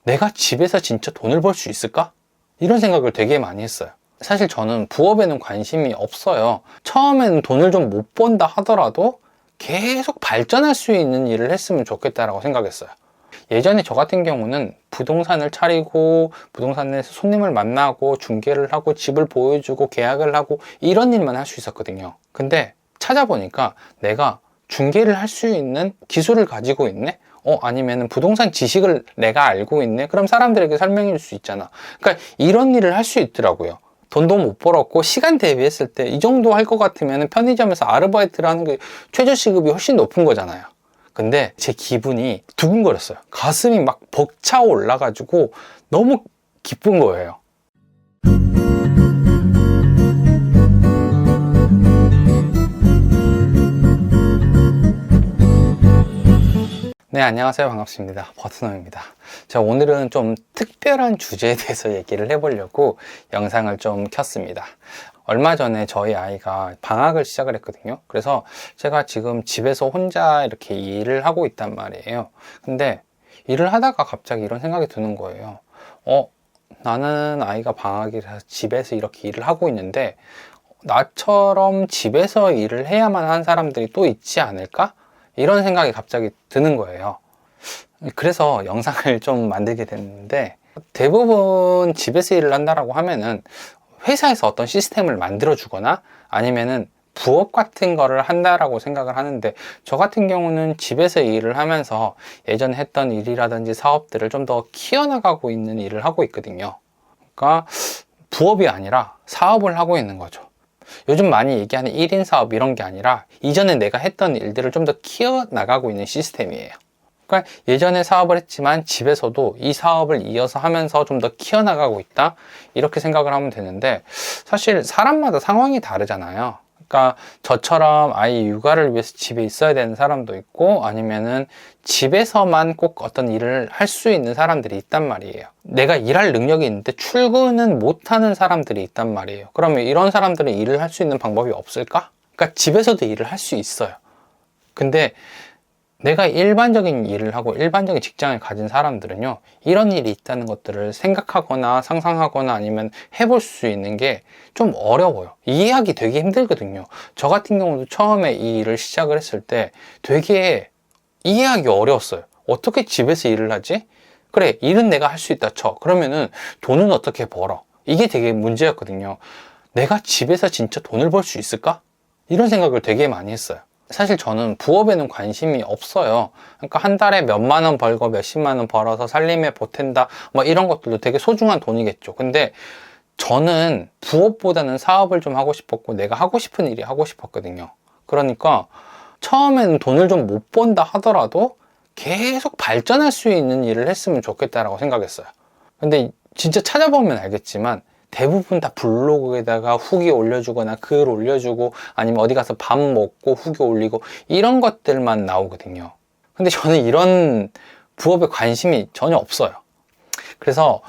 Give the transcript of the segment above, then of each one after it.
내가 집에서 진짜 돈을 벌 수 있을까? 이런 생각을 되게 많이 했어요. 사실 저는 부업에는 관심이 없어요. 처음에는 돈을 좀 못 번다 하더라도 계속 발전할 수 있는 일을 했으면 좋겠다라고 생각했어요. 예전에 저 같은 경우는 부동산을 차리고 부동산에서 손님을 만나고 중개를 하고 집을 보여주고 계약을 하고 이런 일만 할 수 있었거든요. 근데 찾아보니까 내가 중개를 할 수 있는 기술을 가지고 있네? 아니면 부동산 지식을 내가 알고 있네? 그럼 사람들에게 설명해 줄 수 있잖아. 그러니까 이런 일을 할 수 있더라고요. 돈도 못 벌었고 시간 대비했을 때 이 정도 할 것 같으면 편의점에서 아르바이트를 하는 게 최저시급이 훨씬 높은 거잖아요. 근데 제 기분이 두근거렸어요. 가슴이 막 벅차 올라가지고 너무 기쁜 거예요. 네, 안녕하세요. 반갑습니다. 버트너입니다. 자, 오늘은 좀 특별한 주제에 대해서 얘기를 해보려고 영상을 좀 켰습니다. 얼마 전에 저희 아이가 방학을 시작을 했거든요. 그래서 제가 지금 집에서 혼자 이렇게 일을 하고 있단 말이에요. 근데 일을 하다가 갑자기 이런 생각이 드는 거예요. 나는 아이가 방학이라서 집에서 이렇게 일을 하고 있는데 나처럼 집에서 일을 해야만 하는 사람들이 또 있지 않을까? 이런 생각이 갑자기 드는 거예요. 그래서 영상을 좀 만들게 됐는데, 대부분 집에서 일을 한다라고 하면은 회사에서 어떤 시스템을 만들어 주거나 아니면은 부업 같은 거를 한다라고 생각을 하는데, 저 같은 경우는 집에서 일을 하면서 예전에 했던 일이라든지 사업들을 좀 더 키워나가고 있는 일을 하고 있거든요. 그러니까 부업이 아니라 사업을 하고 있는 거죠. 요즘 많이 얘기하는 1인 사업 이런 게 아니라 이전에 내가 했던 일들을 좀 더 키워나가고 있는 시스템이에요. 그러니까 예전에 사업을 했지만 집에서도 이 사업을 이어서 하면서 좀 더 키워나가고 있다, 이렇게 생각을 하면 되는데, 사실 사람마다 상황이 다르잖아요. 그러니까 저처럼 아이 육아를 위해서 집에 있어야 되는 사람도 있고, 아니면은 집에서만 꼭 어떤 일을 할 수 있는 사람들이 있단 말이에요. 내가 일할 능력이 있는데 출근은 못하는 사람들이 있단 말이에요. 그러면 이런 사람들은 일을 할 수 있는 방법이 없을까? 그러니까 집에서도 일을 할 수 있어요. 근데 내가 일반적인 일을 하고 일반적인 직장을 가진 사람들은요, 이런 일이 있다는 것들을 생각하거나 상상하거나 아니면 해볼 수 있는 게 좀 어려워요. 이해하기 되게 힘들거든요. 저 같은 경우도 처음에 이 일을 시작을 했을 때 되게 이해하기 어려웠어요. 어떻게 집에서 일을 하지? 그래, 일은 내가 할 수 있다 쳐. 그러면은 돈은 어떻게 벌어? 이게 되게 문제였거든요. 내가 집에서 진짜 돈을 벌 수 있을까? 이런 생각을 되게 많이 했어요. 사실 저는 부업에는 관심이 없어요. 그러니까 한 달에 몇만 원 벌고 몇십만 원 벌어서 살림에 보탠다, 뭐 이런 것들도 되게 소중한 돈이겠죠. 근데 저는 부업보다는 사업을 좀 하고 싶었고 내가 하고 싶은 일이 하고 싶었거든요. 그러니까 처음에는 돈을 좀 못 번다 하더라도 계속 발전할 수 있는 일을 했으면 좋겠다라고 생각했어요. 근데 진짜 찾아보면 알겠지만 대부분 다 블로그에다가 후기 올려주거나 글 올려주고 아니면 어디 가서 밥 먹고 후기 올리고 이런 것들만 나오거든요. 근데 저는 이런 부업에 관심이 전혀 없어요. 그래서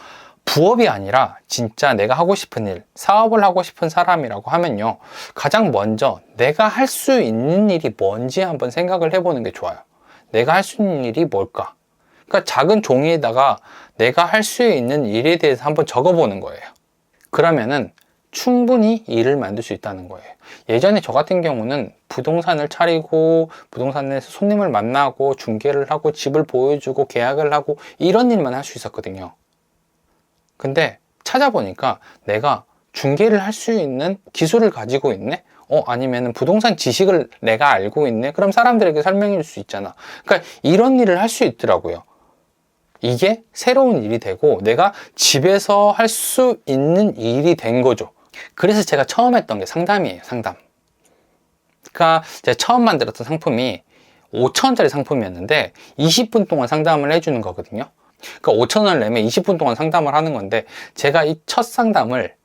부업이 아니라 진짜 내가 하고 싶은 일, 사업을 하고 싶은 사람이라고 하면요, 가장 먼저 내가 할 수 있는 일이 뭔지 한번 생각을 해보는 게 좋아요. 내가 할 수 있는 일이 뭘까? 그러니까 작은 종이에다가 내가 할 수 있는 일에 대해서 한번 적어보는 거예요. 그러면은 충분히 일을 만들 수 있다는 거예요. 예전에 저 같은 경우는 부동산을 차리고 부동산에서 손님을 만나고 중개를 하고 집을 보여주고 계약을 하고 이런 일만 할 수 있었거든요. 근데 찾아보니까 내가 중개를 할 수 있는 기술을 가지고 있네? 아니면 부동산 지식을 내가 알고 있네? 그럼 사람들에게 설명해 줄 수 있잖아. 그러니까 이런 일을 할 수 있더라고요. 이게 새로운 일이 되고 내가 집에서 할 수 있는 일이 된 거죠. 그래서 제가 처음 했던 게 상담이에요. 상담. 그러니까 제가 처음 만들었던 상품이 5,000원짜리 상품이었는데 20분 동안 상담을 해주는 거거든요. 그러니까 5,000원을 내면 20분 동안 상담을 하는 건데, 제가 이 첫 상담을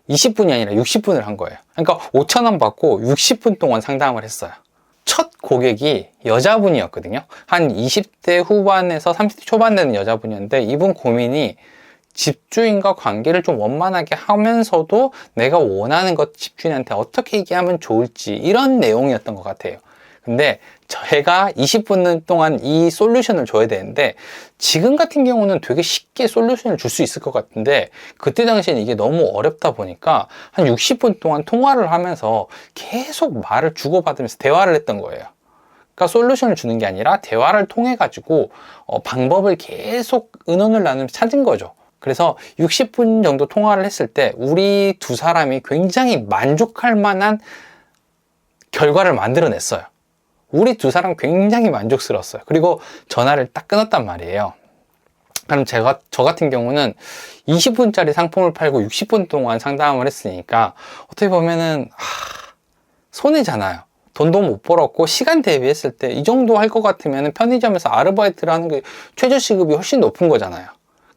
20분이 아니라 60분을 한 거예요. 그러니까 5,000원 받고 60분 동안 상담을 했어요. 첫 고객이 여자분이었거든요. 한 20대 후반에서 30대 초반 되는 여자분이었는데, 이분 고민이 집주인과 관계를 좀 원만하게 하면서도 내가 원하는 것 집주인한테 어떻게 얘기하면 좋을지, 이런 내용이었던 것 같아요. 근데 제가 20분 동안 이 솔루션을 줘야 되는데 지금 같은 경우는 되게 쉽게 솔루션을 줄 수 있을 것 같은데 그때 당시에는 이게 너무 어렵다 보니까 한 60분 동안 통화를 하면서 계속 말을 주고받으면서 대화를 했던 거예요. 그러니까 솔루션을 주는 게 아니라 대화를 통해 가지고 방법을 계속 의논을 나누면서 찾은 거죠. 그래서 60분 정도 통화를 했을 때 우리 두 사람이 굉장히 만족할 만한 결과를 만들어냈어요. 우리 두 사람 굉장히 만족스러웠어요. 그리고 전화를 딱 끊었단 말이에요. 그럼 저 같은 경우는 20분짜리 상품을 팔고 60분 동안 상담을 했으니까 어떻게 보면은 손해잖아요. 돈도 못 벌었고 시간 대비했을 때 이 정도 할 것 같으면 편의점에서 아르바이트를 하는 게 최저 시급이 훨씬 높은 거잖아요.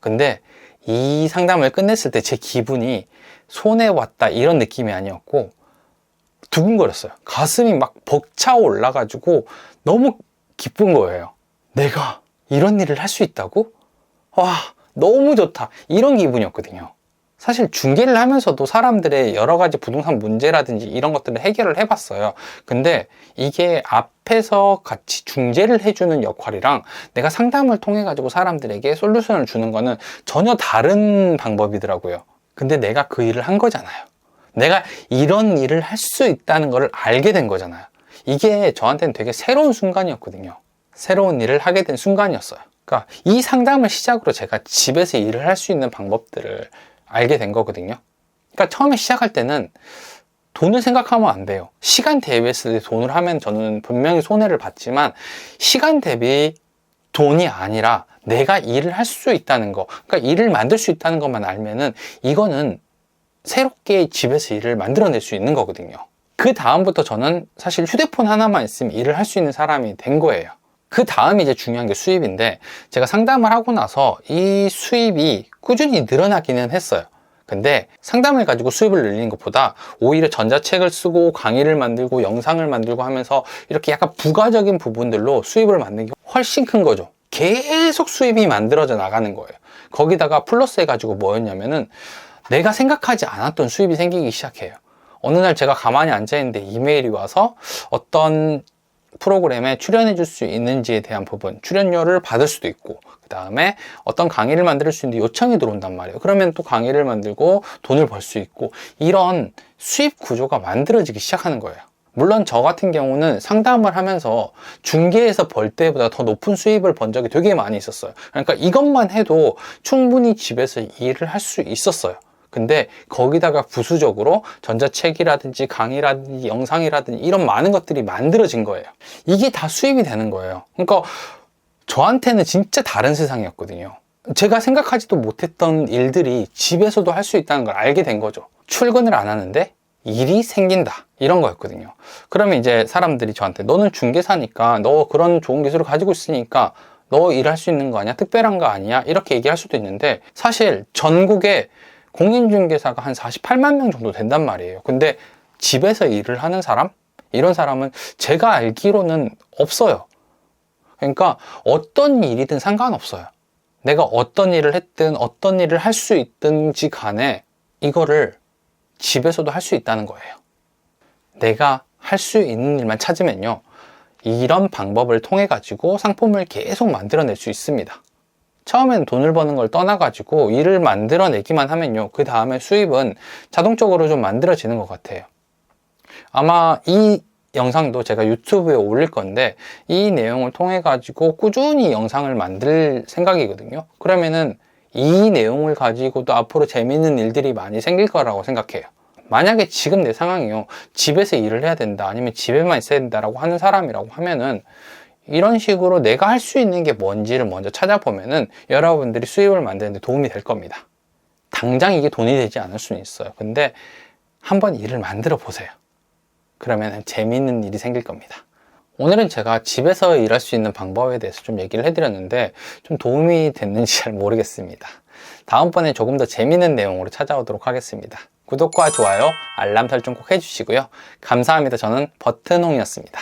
근데 이 상담을 끝냈을 때 제 기분이 손해 왔다 이런 느낌이 아니었고 두근거렸어요. 가슴이 막 벅차 올라가지고 너무 기쁜 거예요. 내가 이런 일을 할 수 있다고? 와, 너무 좋다. 이런 기분이었거든요. 사실 중개를 하면서도 사람들의 여러 가지 부동산 문제라든지 이런 것들을 해결을 해봤어요. 근데 이게 앞에서 같이 중재를 해주는 역할이랑 내가 상담을 통해 가지고 사람들에게 솔루션을 주는 거는 전혀 다른 방법이더라고요. 근데 내가 그 일을 한 거잖아요. 내가 이런 일을 할 수 있다는 걸 알게 된 거잖아요. 이게 저한테는 되게 새로운 순간이었거든요. 새로운 일을 하게 된 순간이었어요. 그러니까 이 상담을 시작으로 제가 집에서 일을 할 수 있는 방법들을 알게 된 거거든요. 그러니까 처음에 시작할 때는 돈을 생각하면 안 돼요. 시간 대비했을 때 돈을 하면 저는 분명히 손해를 봤지만 시간 대비 돈이 아니라 내가 일을 할 수 있다는 거, 그러니까 일을 만들 수 있다는 것만 알면은 이거는 새롭게 집에서 일을 만들어낼 수 있는 거거든요. 그 다음부터 저는 사실 휴대폰 하나만 있으면 일을 할 수 있는 사람이 된 거예요. 그 다음이 이제 중요한 게 수입인데 제가 상담을 하고 나서 이 수입이 꾸준히 늘어나기는 했어요. 근데 상담을 가지고 수입을 늘리는 것보다 오히려 전자책을 쓰고 강의를 만들고 영상을 만들고 하면서 이렇게 약간 부가적인 부분들로 수입을 만드는 게 훨씬 큰 거죠. 계속 수입이 만들어져 나가는 거예요. 거기다가 플러스 해가지고 뭐였냐면은 내가 생각하지 않았던 수입이 생기기 시작해요. 어느 날 제가 가만히 앉아있는데 이메일이 와서 어떤 프로그램에 출연해 줄 수 있는지에 대한 부분, 출연료를 받을 수도 있고 그 다음에 어떤 강의를 만들 수 있는데 요청이 들어온단 말이에요. 그러면 또 강의를 만들고 돈을 벌 수 있고 이런 수입 구조가 만들어지기 시작하는 거예요. 물론 저 같은 경우는 상담을 하면서 중개에서 벌 때보다 더 높은 수입을 번 적이 되게 많이 있었어요. 그러니까 이것만 해도 충분히 집에서 일을 할 수 있었어요. 근데 거기다가 부수적으로 전자책이라든지 강의라든지 영상이라든지 이런 많은 것들이 만들어진 거예요. 이게 다 수입이 되는 거예요. 그러니까 저한테는 진짜 다른 세상이었거든요. 제가 생각하지도 못했던 일들이 집에서도 할 수 있다는 걸 알게 된 거죠. 출근을 안 하는데 일이 생긴다 이런 거였거든요. 그러면 이제 사람들이 저한테 너는 중개사니까 너 그런 좋은 기술을 가지고 있으니까 너 일할 수 있는 거 아니야? 특별한 거 아니야? 이렇게 얘기할 수도 있는데 사실 전국에 공인중개사가 한 48만 명 정도 된단 말이에요. 근데 집에서 일을 하는 사람? 이런 사람은 제가 알기로는 없어요. 그러니까 어떤 일이든 상관없어요. 내가 어떤 일을 했든 어떤 일을 할 수 있든지 간에 이거를 집에서도 할 수 있다는 거예요. 내가 할 수 있는 일만 찾으면요, 이런 방법을 통해 가지고 상품을 계속 만들어낼 수 있습니다. 처음엔 돈을 버는 걸 떠나가지고 일을 만들어내기만 하면요, 그 다음에 수입은 자동적으로 좀 만들어지는 것 같아요. 아마 이 영상도 제가 유튜브에 올릴 건데 이 내용을 통해 가지고 꾸준히 영상을 만들 생각이거든요. 그러면은 이 내용을 가지고도 앞으로 재밌는 일들이 많이 생길 거라고 생각해요. 만약에 지금 내 상황이요, 집에서 일을 해야 된다, 아니면 집에만 있어야 된다라고 하는 사람이라고 하면은 이런 식으로 내가 할 수 있는 게 뭔지를 먼저 찾아보면은 여러분들이 수입을 만드는 데 도움이 될 겁니다. 당장 이게 돈이 되지 않을 수는 있어요. 근데 한번 일을 만들어 보세요. 그러면 재미있는 일이 생길 겁니다. 오늘은 제가 집에서 일할 수 있는 방법에 대해서 좀 얘기를 해드렸는데 좀 도움이 됐는지 잘 모르겠습니다. 다음번에 조금 더 재미있는 내용으로 찾아오도록 하겠습니다. 구독과 좋아요, 알람 설정 꼭 해주시고요. 감사합니다. 저는 버튼홍이었습니다.